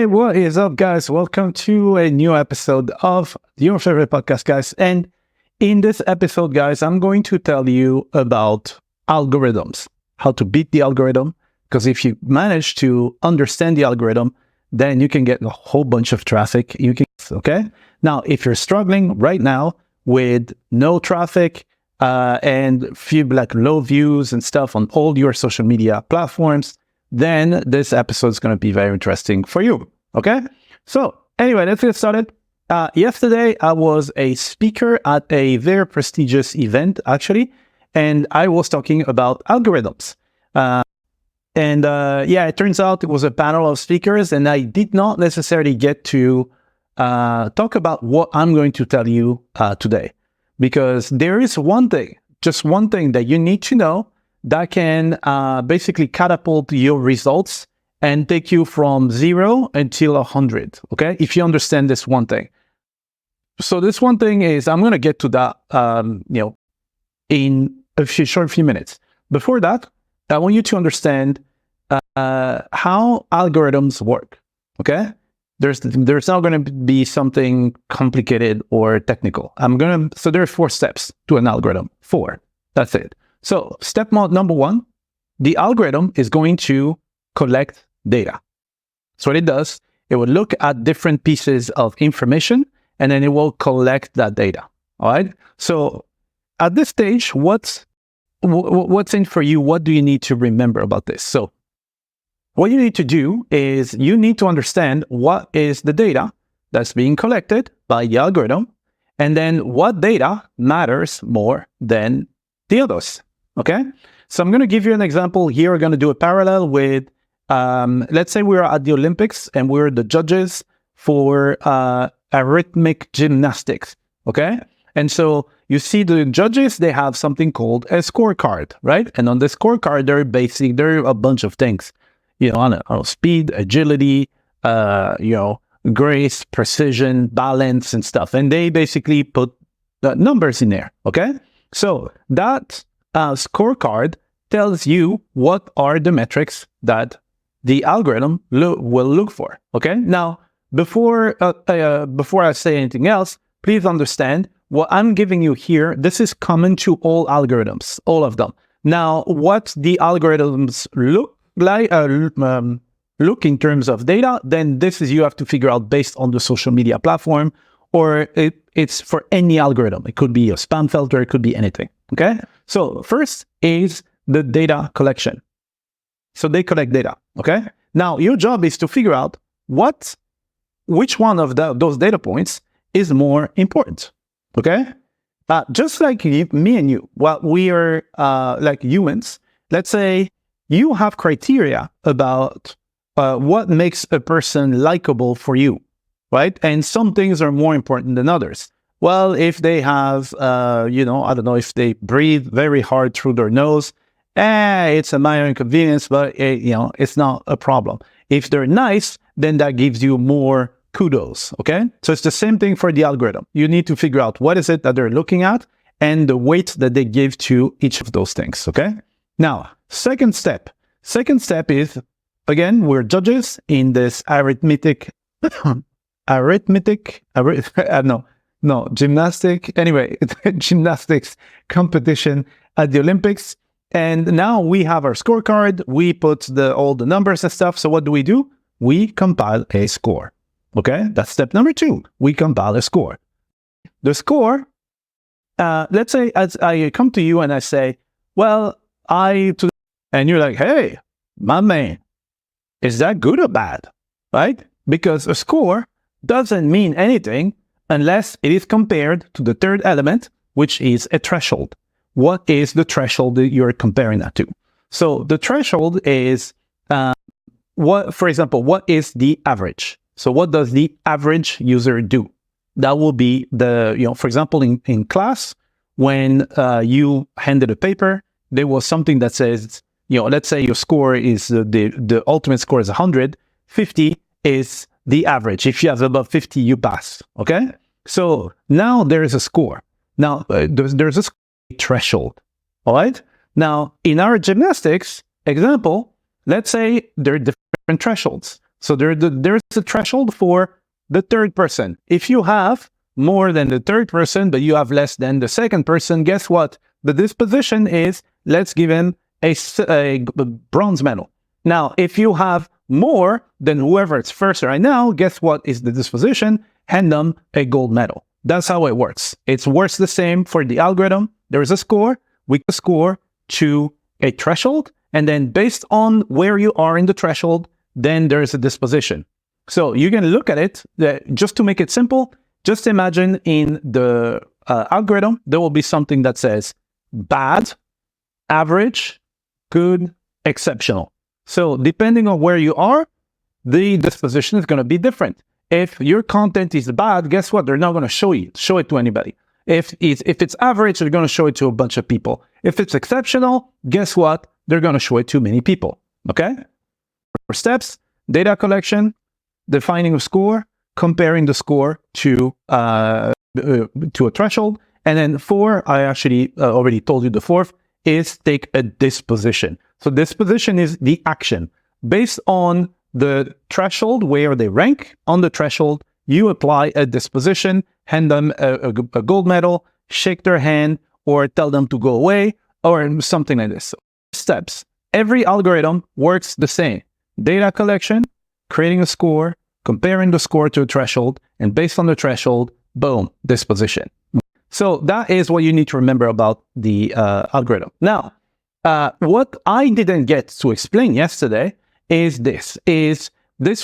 Hey, what is up, guys? Welcome to a new episode of your favorite podcast, guys. And in this episode, guys, I'm going to tell you about algorithms, how to beat the algorithm. Because if you manage to understand the algorithm, then you can get a whole bunch of traffic. Okay? Now, if you're struggling right now with no traffic and few low views and stuff on all your social media platforms, then this episode is going to be very interesting for you. Okay? So anyway, let's get started. Yesterday, I was a speaker at a very prestigious event, actually, and I was talking about algorithms. It turns out it was a panel of speakers, and I did not necessarily get to talk about what I'm going to tell you today, because there is just one thing that you need to know that can basically catapult your results and take you from 0 until 100, okay? If you understand this one thing. So this one thing is, I'm going to get to that, in a few minutes. Before that, I want you to understand how algorithms work, okay? There's not going to be something complicated or technical. So there are 4 steps to an algorithm. 4. That's it. So step number 1, the algorithm is going to collect data. So what it does, it will look at different pieces of information, and then it will collect that data. All right. So at this stage, what's in for you? What do you need to remember about this? So what you need to do is you need to understand what is the data that's being collected by the algorithm, and then what data matters more than the others. Okay, so I'm going to give you an example here. We're going to do a parallel with, let's say we're at the Olympics and we're the judges for arithmetic gymnastics. Okay, and so you see the judges, they have something called a scorecard, right? And on the scorecard, there are a bunch of things, I don't know, speed, agility, grace, precision, balance, and stuff. And they basically put the numbers in there. Okay, so that scorecard tells you what are the metrics that the algorithm will look for. Okay. Now, before I say anything else, please understand what I'm giving you here. This is common to all algorithms, all of them. Now, what the algorithms look like, look in terms of data, then this is you have to figure out based on the social media platform, or it's for any algorithm. It could be a spam filter, it could be anything. Okay. So first is the data collection. So they collect data. Okay. Now your job is to figure out which one of those data points is more important. Okay. Just like me and you, we are like humans. Let's say you have criteria about what makes a person likable for you, right? And some things are more important than others. Well, if they have, I don't know, if they breathe very hard through their nose, it's a minor inconvenience, but it's not a problem. If they're nice, then that gives you more kudos, okay? So it's the same thing for the algorithm. You need to figure out what is it that they're looking at and the weight that they give to each of those things, okay? Now, second step is, again, we're judges in this gymnastics competition at the Olympics. And now we have our scorecard. We put all the numbers and stuff. So what do? We compile a score. Okay, that's step number 2. We compile a score. The score, let's say as I come to you and I say, and you're like, hey, my man, is that good or bad? Right? Because a score doesn't mean anything unless it is compared to the third element, which is a threshold. What is the threshold that you're comparing that to? So the threshold is, for example, what is the average? So what does the average user do? That will be for example, in class, when you handed a paper, there was something that says, let's say your score is, the ultimate score is 100, 50 is the average. If you have above 50, you pass. Okay. So now there is a score. Now there's a threshold. All right. Now in our gymnastics example, let's say there are different thresholds. So there's a threshold for the third person. If you have more than the third person, but you have less than the second person, guess what? The disposition is, let's give him a bronze medal. Now, if you have more than whoever is first right now, guess what is the disposition? Hand them a gold medal. That's how it works. It works the same for the algorithm. There is a score. We can score to a threshold. And then based on where you are in the threshold, then there is a disposition. So you can look at it, just to make it simple, just imagine in the algorithm, there will be something that says bad, average, good, exceptional. So depending on where you are, the disposition is going to be different. If your content is bad, guess what? They're not going to show it to anybody. If it's average, they're going to show it to a bunch of people. If it's exceptional, guess what? They're going to show it to many people. Okay? For steps, data collection, defining a score, comparing the score to a threshold, and then 4, I actually already told you the fourth, is take a disposition. So disposition is the action. Based on the threshold where they rank on the threshold, you apply a disposition, hand them a gold medal, shake their hand, or tell them to go away, or something like this. So steps. Every algorithm works the same. Data collection, creating a score, comparing the score to a threshold, and based on the threshold, boom, disposition. So that is what you need to remember about the algorithm. Now, what I didn't get to explain yesterday is this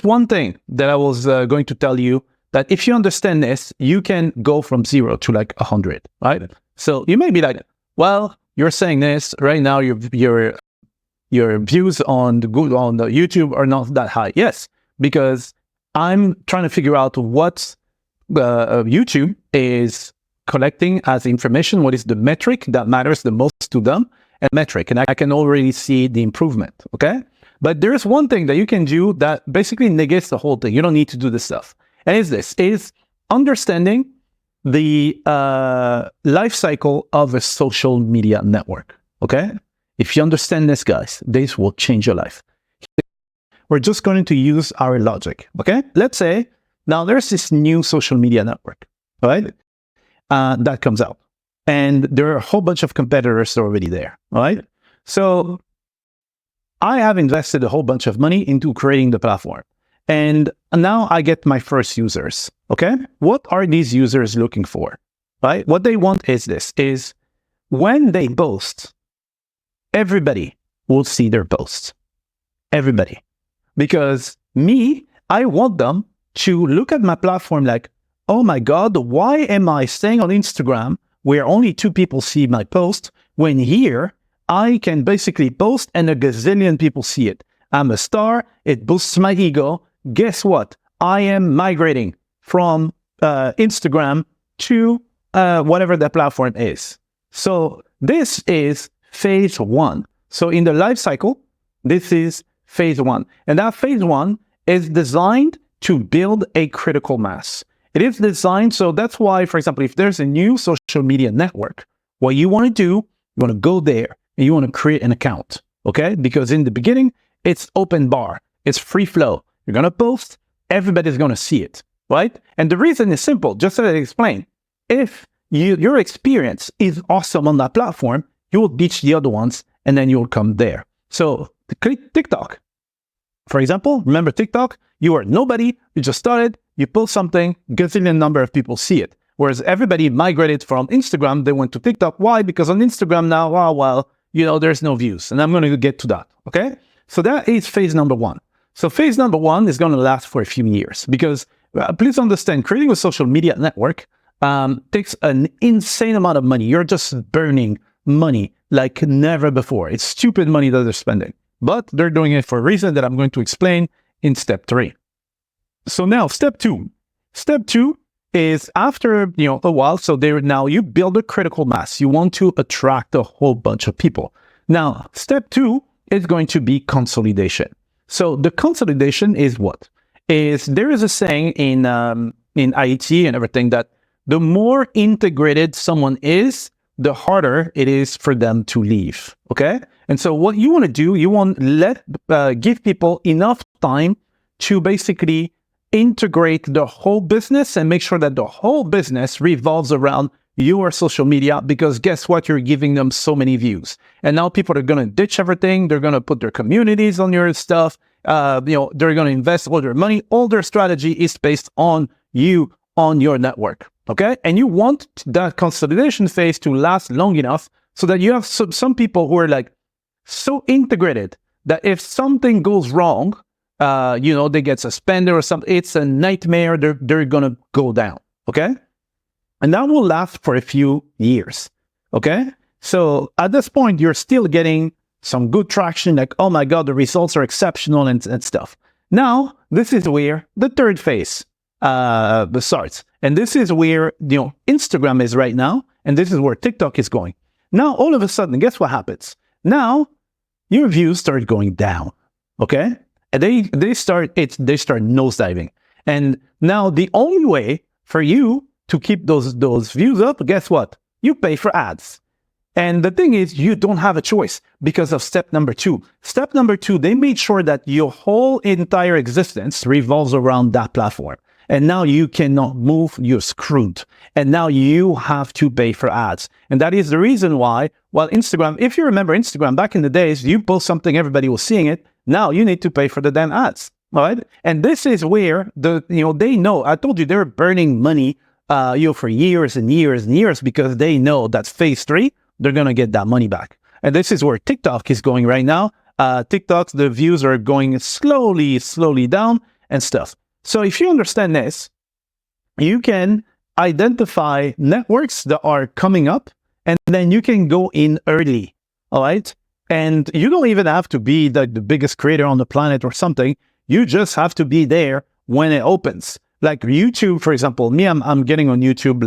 one thing that I was going to tell you, that if you understand this, you can go from 0 to like 100, right? So you may be like, well, you're saying this right now, your views on the YouTube are not that high. Yes, because I'm trying to figure out what YouTube is collecting as information, what is the metric that matters the most to them, and metric, and I can already see the improvement, okay? But there's one thing that you can do that basically negates the whole thing. You don't need to do this stuff. And is understanding the life cycle of a social media network, okay? If you understand this, guys, this will change your life. We're just going to use our logic, okay? Let's say now there's this new social media network, right? That comes out. And there are a whole bunch of competitors already there, right? So I have invested a whole bunch of money into creating the platform. And now I get my first users, okay? What are these users looking for, right? What they want is this, is when they post, everybody will see their posts. Everybody. Because me, I want them to look at my platform like, oh my God, why am I staying on Instagram where only 2 people see my post, when here I can basically post and a gazillion people see it. I'm a star, it boosts my ego. Guess what? I am migrating from Instagram to whatever the platform is. So this is phase 1. So in the life cycle, this is phase 1. And that phase 1 is designed to build a critical mass. It is designed, so that's why, for example, if there's a new social media network, what you want to do, you want to go there and you want to create an account, okay? Because in the beginning, it's open bar, it's free flow. You're going to post, everybody's going to see it, right? And the reason is simple, just as I explained. If your experience is awesome on that platform, you will ditch the other ones and then you'll come there. So click TikTok. For example, remember TikTok? You are nobody, you just started, you post something, gazillion number of people see it. Whereas everybody migrated from Instagram, they went to TikTok. Why? Because on Instagram now, oh, well, there's no views. And I'm going to get to that, okay? So that is phase number 1. So phase number 1 is going to last for a few years because please understand, creating a social media network takes an insane amount of money. You're just burning money like never before. It's stupid money that they're spending. But they're doing it for a reason that I'm going to explain in step 3. So now step 2. Step 2 is after a while. So now you build a critical mass. You want to attract a whole bunch of people. Now step 2 is going to be consolidation. So the consolidation is what? There is a saying in IT and everything that the more integrated someone is, the harder it is for them to leave, okay? And so what you want to do, you want to give people enough time to basically integrate the whole business and make sure that the whole business revolves around your social media, because guess what? You're giving them so many views. And now people are going to ditch everything. They're going to put their communities on your stuff. They're going to invest all their money. All their strategy is based on you, on your network. Okay. And you want that consolidation phase to last long enough so that you have some people who are like so integrated that if something goes wrong, they get suspended or something. It's a nightmare. They're going to go down. Okay. And that will last for a few years. Okay. So at this point, you're still getting some good traction. Like, oh my God, the results are exceptional and stuff. Now, this is where the third phase starts. And this is where, Instagram is right now. And this is where TikTok is going. Now, all of a sudden, guess what happens? Now, your views start going down. Okay. And they start nosediving. And now the only way for you to keep those views up, guess what? You pay for ads. And the thing is, you don't have a choice because of step number 2. Step number 2, they made sure that your whole entire existence revolves around that platform. And now you cannot move, you're screwed. And now you have to pay for ads. And that is the reason why, while Instagram, if you remember Instagram, back in the days, you post something, everybody was seeing it. Now you need to pay for the damn ads, all right? And this is where they know, I told you they're burning money for years and years and years, because they know that phase 3, they're going to get that money back. And this is where TikTok is going right now. TikTok, the views are going slowly down and stuff. So if you understand this, you can identify networks that are coming up, and then you can go in early, all right? And you don't even have to be the biggest creator on the planet or something. You just have to be there when it opens. Like YouTube, for example, me, I'm getting on YouTube,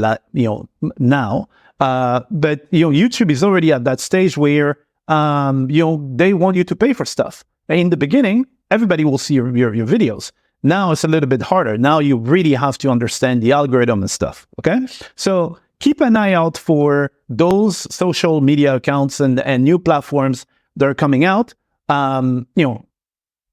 now. But YouTube is already at that stage where they want you to pay for stuff. In the beginning, everybody will see your videos. Now it's a little bit harder. Now you really have to understand the algorithm and stuff. Okay, so keep an eye out for those social media accounts and new platforms that are coming out. And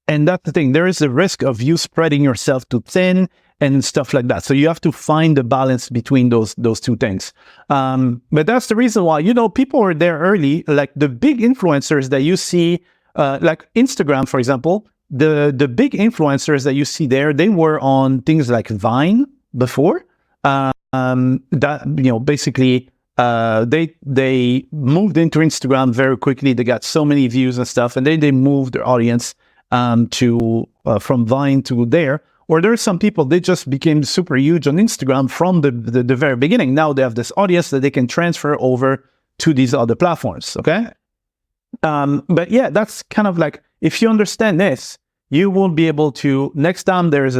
that's the thing. There is a risk of you spreading yourself too thin and stuff like that. So you have to find the balance between those two things. But that's the reason why, people are there early, like the big influencers that you see, like Instagram, for example, the big influencers that you see there, they were on things like Vine before. Basically, they moved into Instagram very quickly. They got so many views and stuff, and then they moved their audience from Vine to there. Or there are some people, they just became super huge on Instagram from the very beginning. Now they have this audience that they can transfer over to these other platforms, okay? But yeah, that's kind of like, if you understand this, you will be able to, next time there's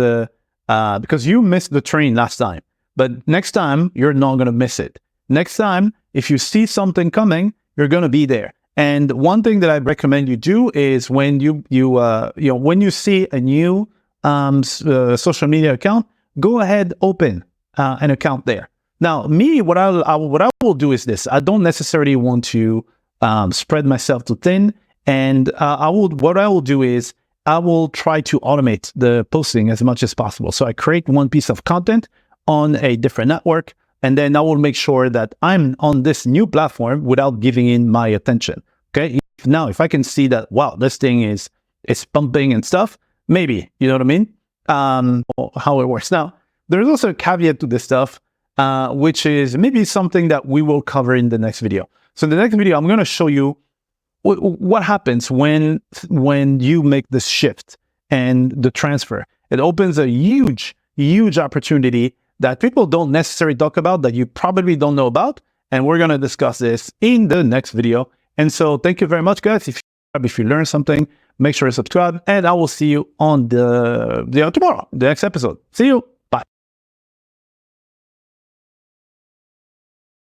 because you missed the train last time, but next time you're not going to miss it. Next time, if you see something coming, you're going to be there. And one thing that I recommend you do is when when you see a new social media account, go ahead, open an account there. Now, me, what I will do is this. I don't necessarily want to spread myself too thin, and what I will do is I will try to automate the posting as much as possible. So I create one piece of content on a different network, and then I will make sure that I'm on this new platform without giving in my attention. Okay. If I can see that, wow, this thing is pumping and stuff, maybe, you know what I mean? How it works. Now, there's also a caveat to this stuff, which is maybe something that we will cover in the next video. So in the next video, I'm going to show you what happens when you make this shift and the transfer. It opens a huge opportunity that people don't necessarily talk about, that you probably don't know about. And we're going to discuss this in the next video. And so thank you very much, guys. If you learned something, make sure to subscribe, and I will see you on tomorrow, the next episode. See you.